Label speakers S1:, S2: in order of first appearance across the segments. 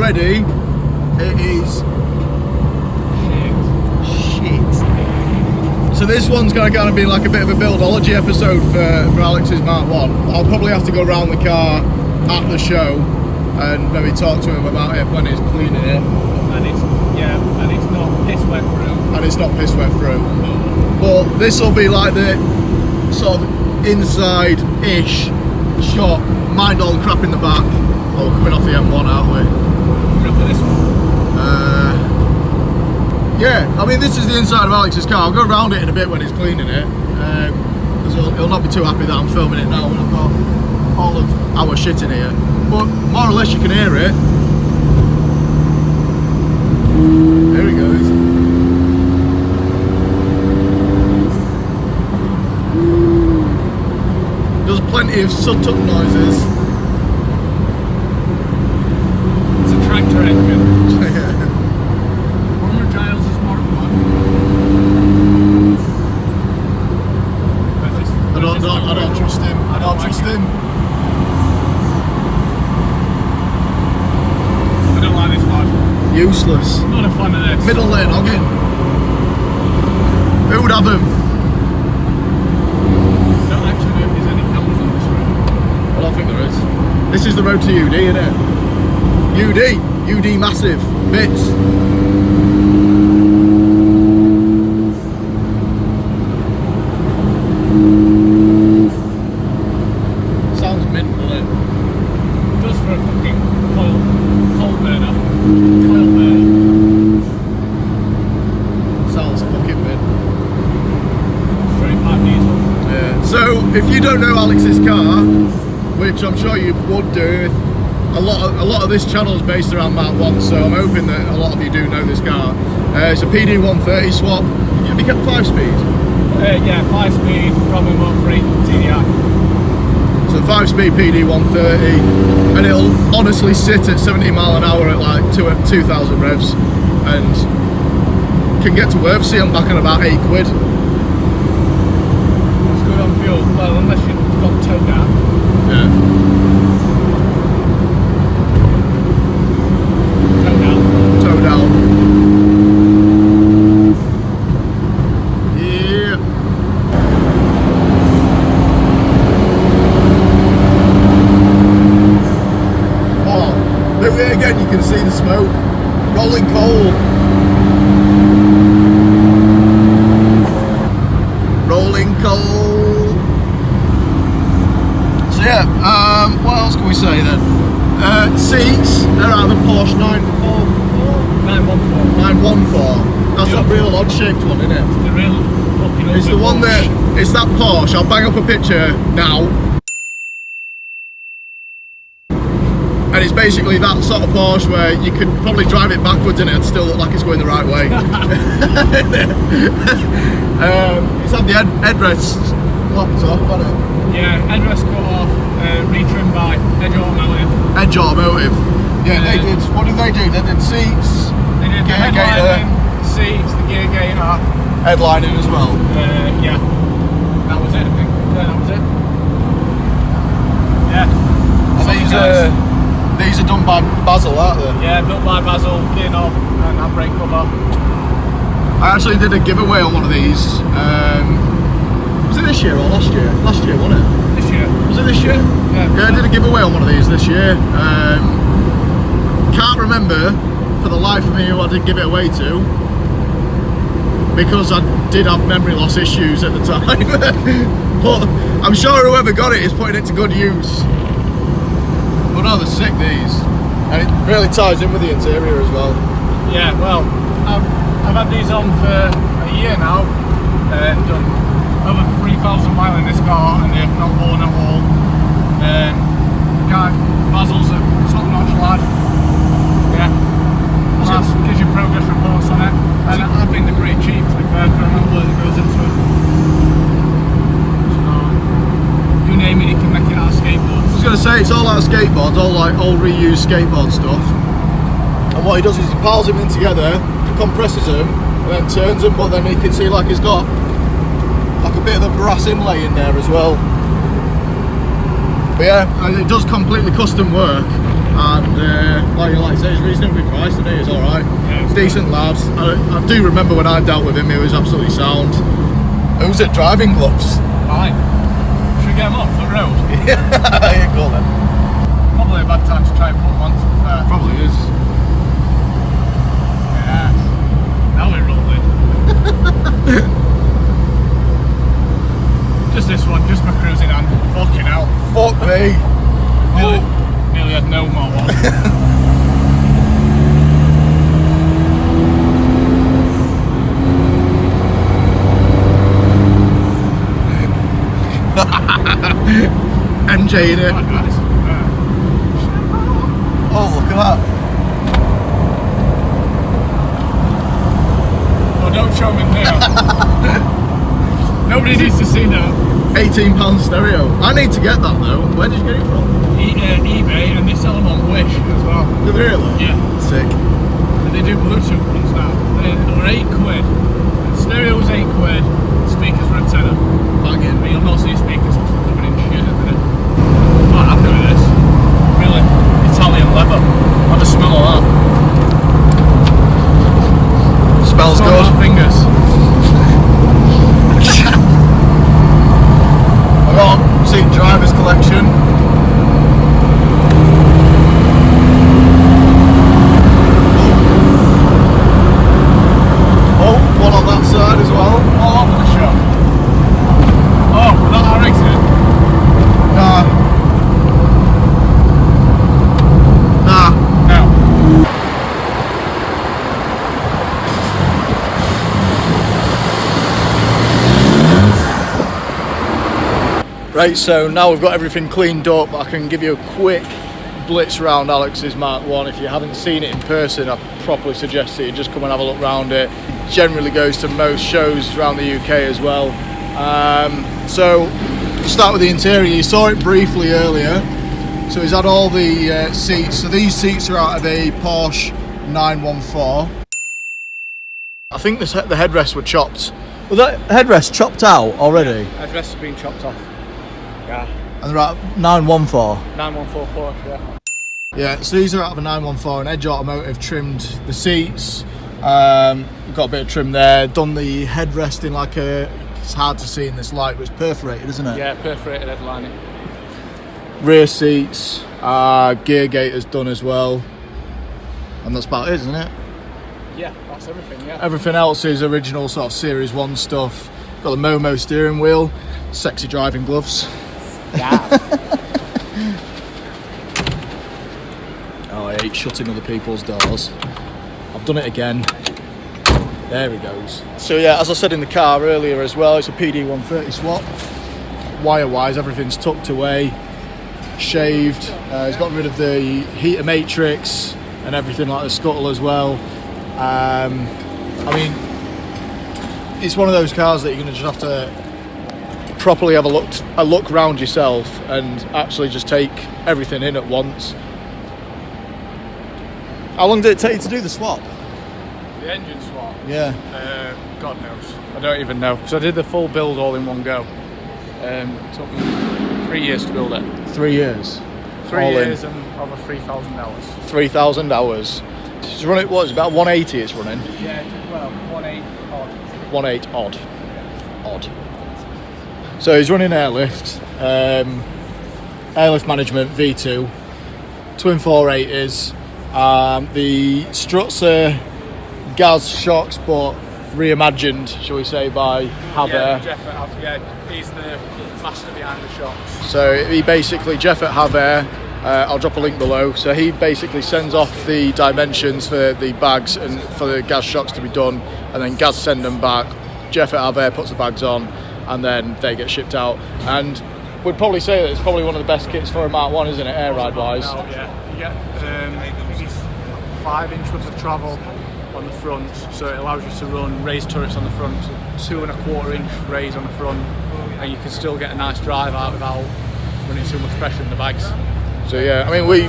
S1: already, it is shit. So this one's going to kind of be like a bit of a Buildology episode for Alex's Mark 1. I'll probably have to go around the car at the show and maybe talk to him about it when he's cleaning it.
S2: And it's not piss wet through.
S1: And it's not piss wet through. But this will be like the sort of inside-ish shot. Mind all the crap in the back. Oh, we're coming off the M1, aren't we?
S2: Coming off of this one.
S1: Yeah, I mean, this is the inside of Alex's car. I'll go around it in a bit when he's cleaning it. Because he'll not be too happy that I'm filming it now when I've got all of our shit in here. But more or less you can hear it. There he goes. There's plenty of subtle noises.
S2: It's a tractor engine. Former Giles is more than one.
S1: I don't trust him. I don't trust him.
S2: I don't like this one.
S1: Useless.
S2: Not a fan of this.
S1: Middle lane, Hoggin. Who would have him?
S2: I don't actually know if there's any cameras on this road.
S1: Well, I think there is. This is the road to UD, isn't it? UD massive. Bits. Sounds mint, doesn't it?
S2: Just for a fucking coil burner. Coil burner.
S1: Sounds fucking mint.
S2: Straight pipe diesel.
S1: Yeah. So, if you don't know Alex's car, which I'm sure you would do, if a lot of this channel is based around Mark 1, so I'm hoping that a lot of you do know this car. It's a PD130 swap. Have you kept 5-speed?
S2: Yeah, 5-speed from a Motor 3 TDI.
S1: So 5-speed PD130, and it'll honestly sit at 70 mile an hour at like 2,000 revs, and can get to Worthsea and back in about £8.
S2: It's good on fuel, well, unless you've got towed down.
S1: Yeah. Toe down. Yeah. Oh, look there again, you can see the smoke. Rolling coal. Rolling coal. So yeah, what else can we say then? Seats, they're out of a Porsche 914. That's a real odd shaped one, isn't it?
S2: It's the real fucking
S1: It's the one that, it's that Porsche, I'll bang up a picture now. And it's basically that sort of Porsche where you could probably drive it backwards in it and still look like it's going the right way. It's had the headrest locked off, hasn't it?
S2: Yeah, headrest cut off, retrimmed by Edge Automotive.
S1: Edge Automotive. Yeah, they did, what did they do? They did seats,
S2: They did the headlining, seats, the gear gator.
S1: headlining as well.
S2: Yeah, that was it, I think. Yeah, that was it. Yeah.
S1: And these are done by Basil, aren't they?
S2: Yeah, built by Basil, gear knob and handbrake cover.
S1: I actually did a giveaway on one of these. Was it this year or last year? Last year, wasn't it?
S2: This year.
S1: Was it this year?
S2: Yeah.
S1: Yeah, I did a giveaway on one of these this year. Can't remember for the life of me who I did give it away to, because I did have memory loss issues at the time. But I'm sure whoever got it is putting it to good use. But no, they're sick, these. And it really ties in with the interior as well.
S2: Yeah, well, I've had these on for a year now. Done over 3,000 miles in this car, and they've not worn at all. Basil's a top-notch lad. Yeah, plus gives you progress reports on it, and I think they're pretty cheap to be fair for the amount of work that goes into it. So, you name it, you can make it out of skateboards.
S1: I was going to say, it's all out of skateboards, all like old reused skateboard stuff. And what he does is he piles them in together, compresses them, and then turns them, but then you can see like he's got like a bit of a brass inlay in there as well. But yeah, it does completely custom work. and like I say, it's reasonably priced today. It's all right.
S2: Yeah, it's
S1: Decent lad. I do remember when I dealt with him, he was absolutely sound. Who's it? Driving gloves.
S2: fine. Should we get them off the road?
S1: Yeah, cool then.
S2: Probably a bad time to try and put them on, to be fair.
S1: Probably is.
S2: Yeah. Now we're rolling. Just this one, just my cruising hand. Fucking hell.
S1: Fuck me.
S2: Nearly had no more one.
S1: MJ in it.
S2: Quite nice.
S1: Oh, look at that.
S2: Oh, don't show me now. Nobody needs to see that.
S1: £18 stereo. I need to get that though. Where did you get it from?
S2: eBay, and they sell them on Wish as well.
S1: Do they really?
S2: Yeah.
S1: Sick.
S2: And they do Bluetooth ones now. They were £8. Stereo was £8. Speakers were a tenner.
S1: Banging.
S2: But you'll not see speakers covered in shit at the minute. Quite happy with this. Really. Italian leather. Have a smell of that.
S1: Smells
S2: Smell
S1: good.
S2: my fingers.
S1: I got seat driver's collection. Oh, one on that side as well.
S2: All over the show. Oh, was that our exit?
S1: Nah.
S2: No.
S1: Right, so now we've got everything cleaned up, I can give you a quick blitz round Alex's Mark 1. If you haven't seen it in person, I probably suggest that you just come and have a look round it. It generally goes to most shows around the UK as well. So, start with the interior. You saw it briefly earlier. So he's had all the seats. So these seats are out of a Porsche 914. I think the headrests were chopped. Was that headrest chopped out already?
S2: Headrests have been chopped off. Yeah.
S1: And they're at 914.
S2: 914 Porsche, yeah.
S1: Yeah, so these are out of a 914, and Edge Automotive trimmed the seats, got a bit of trim there, done the headrest in like a, it's hard to see in this light, but it's perforated, isn't it?
S2: Yeah, perforated headlining.
S1: Rear seats, gear gaiters done as well, and that's about it, isn't it?
S2: Yeah, that's everything, yeah.
S1: Everything else is original sort of Series 1 stuff. Got the Momo steering wheel, sexy driving gloves.
S2: Yeah.
S1: Oh, I hate shutting other people's doors. I've done it again. There he goes. So yeah, as I said in the car earlier as well, it's a PD130 swap. Wire-wise, everything's tucked away, shaved. He's got rid of the heater matrix and everything like the scuttle as well. I mean, it's one of those cars that you're going to just have to properly have a look round yourself and actually just take everything in at once. How long did it take you to do the swap?
S2: The engine swap?
S1: Yeah.
S2: God knows. I don't even know. So I did the full build all in one go. It took me 3 years to build it.
S1: 3 years?
S2: 3
S1: all
S2: years
S1: in.
S2: and over 3,000 hours.
S1: 3,000 hours. It's running, what, it's about 180 it's running?
S2: Yeah, well, 1.8 odd.
S1: 1.8 odd. So he's running airlift, airlift management V2, twin 480s. The struts are gas shocks, but reimagined, shall we say, by Haver.
S2: Yeah, Jeff at Haver, yeah, he's the master behind the shocks.
S1: So he basically, Jeff at Haver, I'll drop a link below. So he basically sends off the dimensions for the bags and for the gas shocks to be done, and then Gaz send them back. Jeff at Haver puts the bags on, and then they get shipped out. And we'd probably say that it's probably one of the best kits for a Mark 1, isn't it, air ride wise?
S2: Yeah, you get, I think it's 5 inch worth of travel on the front, so it allows you to run raised turrets on the front, 2¼ inch raise on the front, and you can still get a nice drive out without running too much pressure in the bags.
S1: So yeah, I mean, we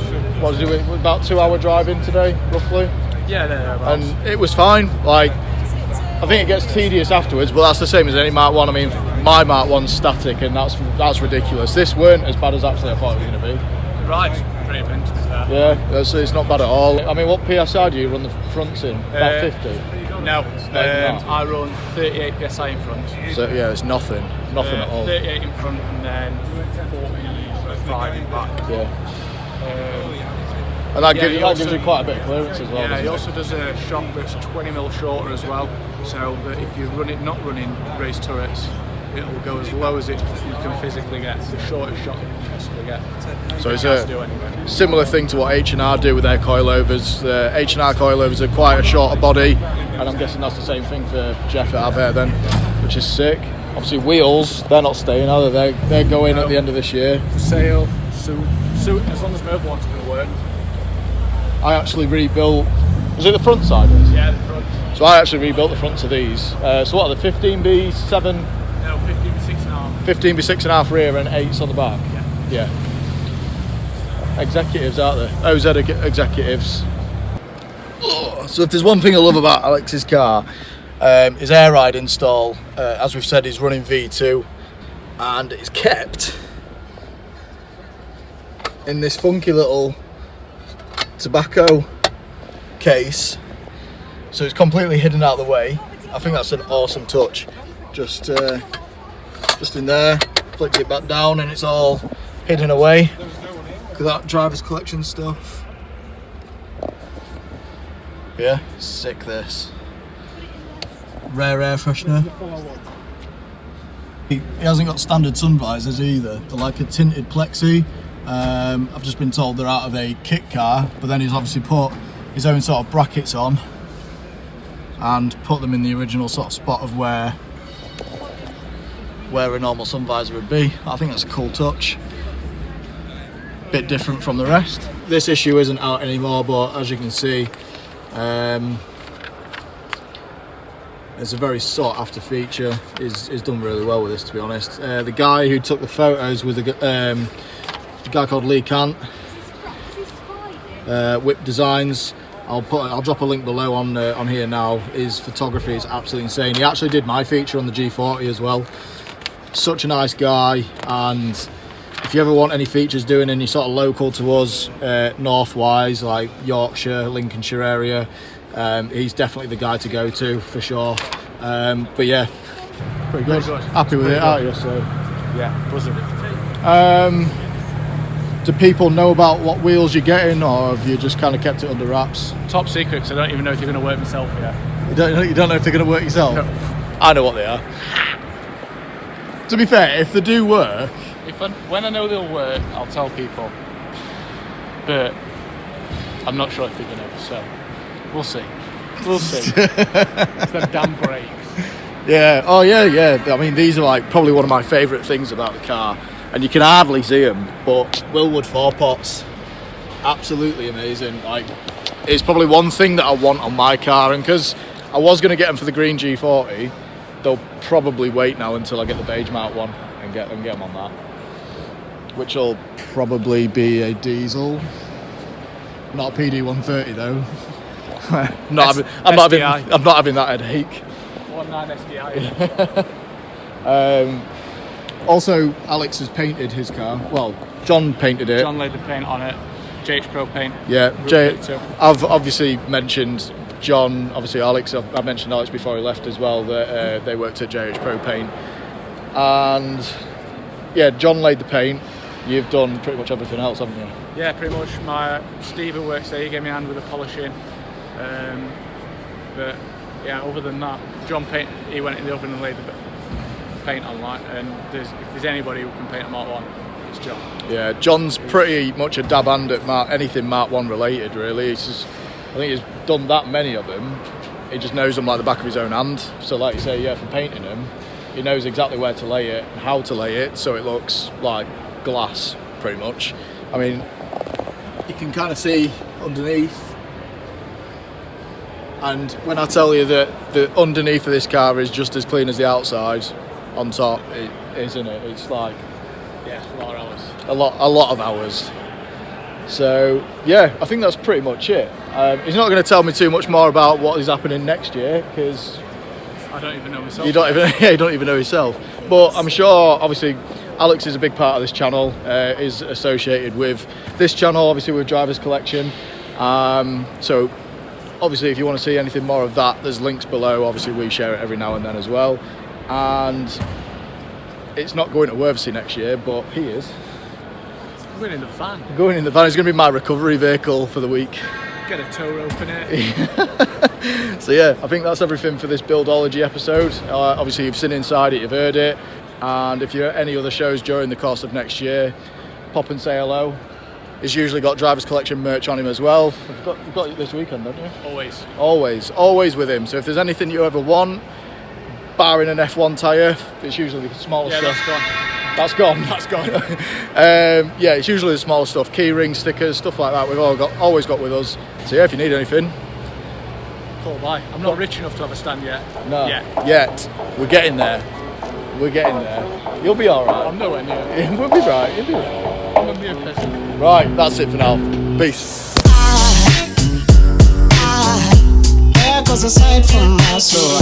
S1: about 2 hour driving today, roughly.
S2: Yeah,
S1: and it was fine. Like, I think it gets tedious afterwards, but that's the same as any Mark 1. I mean, my Mark 1's static, and that's ridiculous. This weren't as bad as actually I thought it was going to be.
S2: Right, pretty bent, to be fair.
S1: Yeah, it's not bad at all. I mean, what PSI do you run the fronts in? About 50?
S2: No, I run 38 PSI in front.
S1: So yeah, it's nothing at all.
S2: 38 in front and then 45 in back.
S1: Yeah. And that gives you quite a bit of clearance as well.
S2: Yeah, he also does a shock that's 20mm shorter as well, so that if you not running raised turrets, it'll go as low as you can physically get, the shortest shot you can possibly get.
S1: So it's a similar thing to what H&R do with their coilovers. The H&R coilovers are quite a shorter body, and I'm guessing that's the same thing for Jeff at Avair then, which is sick. Obviously wheels, they're not staying either, they're going at the end of this year.
S2: For sale, soon, as long as my other one's going to work.
S1: I actually rebuilt, was it the front side?
S2: Yeah, the front.
S1: So I actually rebuilt the fronts of these. So what are the 15B7?
S2: No, 15B6.5.
S1: 15B6.5 rear and 8s on the back? Yeah. Executives, aren't they? OZ executives. So if there's one thing I love about Alex's car, his air ride install, as we've said, he's running V2 and it's kept in this funky little tobacco case, so it's completely hidden out of the way. I think that's an awesome touch. Just in there, flips it back down and it's all hidden away. Look at that driver's collection stuff. Yeah, sick this. Rare air freshener. He hasn't got standard sun visors either. They're like a tinted plexi. I've just been told they're out of a kit car, but then he's obviously put his own sort of brackets on and put them in the original sort of spot of where a normal sun visor would be. I think that's a cool touch. Bit different from the rest. This issue isn't out anymore, but as you can see, it's a very sought after feature. Is done really well with this, to be honest. The guy who took the photos was a guy called Lee Kant, Whip Designs. I'll drop a link below on here now. His photography is absolutely insane. He actually did my feature on the G40 as well. Such a nice guy, and if you ever want any features doing any sort of local to us, north-wise, like Yorkshire, Lincolnshire area, he's definitely the guy to go to for sure. But yeah, pretty good. Happy with it, aren't you? So
S2: yeah, buzzing.
S1: Do people know about what wheels you're getting, or have you just kind of kept it under wraps?
S2: Top secret, because I don't even know if you're going to work myself yet.
S1: You don't know if they're going to work yourself?
S2: No.
S1: I know what they are. To be fair, if they do work...
S2: When I know they'll work, I'll tell people. But I'm not sure if they're going to, so we'll see. We'll see. It's them damn brakes.
S1: Yeah, oh yeah. I mean, these are like probably one of my favourite things about the car. And you can hardly see them, but Willwood 4-pots, absolutely amazing. Like, it's probably one thing that I want on my car, and because I was going to get them for the green G40, they'll probably wait now until I get the beige mount one and get them on that, which will probably be a diesel, not a PD130 though. I'm not having that headache.
S2: 1.9 SDI.
S1: Also, Alex has painted his car. Well, John painted it.
S2: John laid the paint on it. JH Pro paint.
S1: Yeah, I've obviously mentioned John. Obviously, Alex. I mentioned Alex before he left as well. That they worked at JH Pro Paint, and yeah, John laid the paint. You've done pretty much everything else, haven't you?
S2: Yeah, pretty much. Steve who works there, he gave me a hand with the polishing. But yeah, other than that, John he went in the oven and laid the paint on, like, and if there's anybody who can paint a Mark 1, it's John. Yeah, John's pretty much a dab hand at anything Mark 1 related, really. I think he's done that many of them. He just knows them like the back of his own hand. So like you say, yeah, for painting them, he knows exactly where to lay it and how to lay it so it looks like glass, pretty much. I mean, you can kind of see underneath. And when I tell you that the underneath of this car is just as clean as the outside, on top, it isn't it? It's like, yeah, a lot of hours.
S1: A lot of hours. So yeah, I think that's pretty much it. He's not going to tell me too much more about what is happening next year because
S2: I don't even know myself.
S1: You don't even know yourself. But I'm sure, obviously, Alex is a big part of this channel, is associated with this channel, obviously with Drivers Collection. So obviously if you want to see anything more of that, there's links below. Obviously we share it every now and then as well. And it's not going to Worthsey next year, but he is.
S2: Going in the van.
S1: Going in the van. It's going to be my recovery vehicle for the week.
S2: Get a tow rope in it.
S1: So yeah, I think that's everything for this Buildology episode. Obviously you've seen inside it, you've heard it. And if you're at any other shows during the course of next year, pop and say hello. He's usually got Drivers Collection merch on him as well. You've got it this weekend, haven't you? Always with him. So if there's anything you ever want, barring an F1 tyre, it's usually the smaller stuff. That's gone. Yeah, it's usually the smaller stuff, key ring stickers, stuff like that. We've always got with us. So yeah, if you need anything,
S2: call by. I'm not rich enough to have a stand yet.
S1: No, yet. We're getting there. You'll be all right.
S2: I'm nowhere near.
S1: We'll be right. You'll be right.
S2: I'm a mere peasant.
S1: Right, that's it for now. Peace.
S3: There goes a sight from my soul.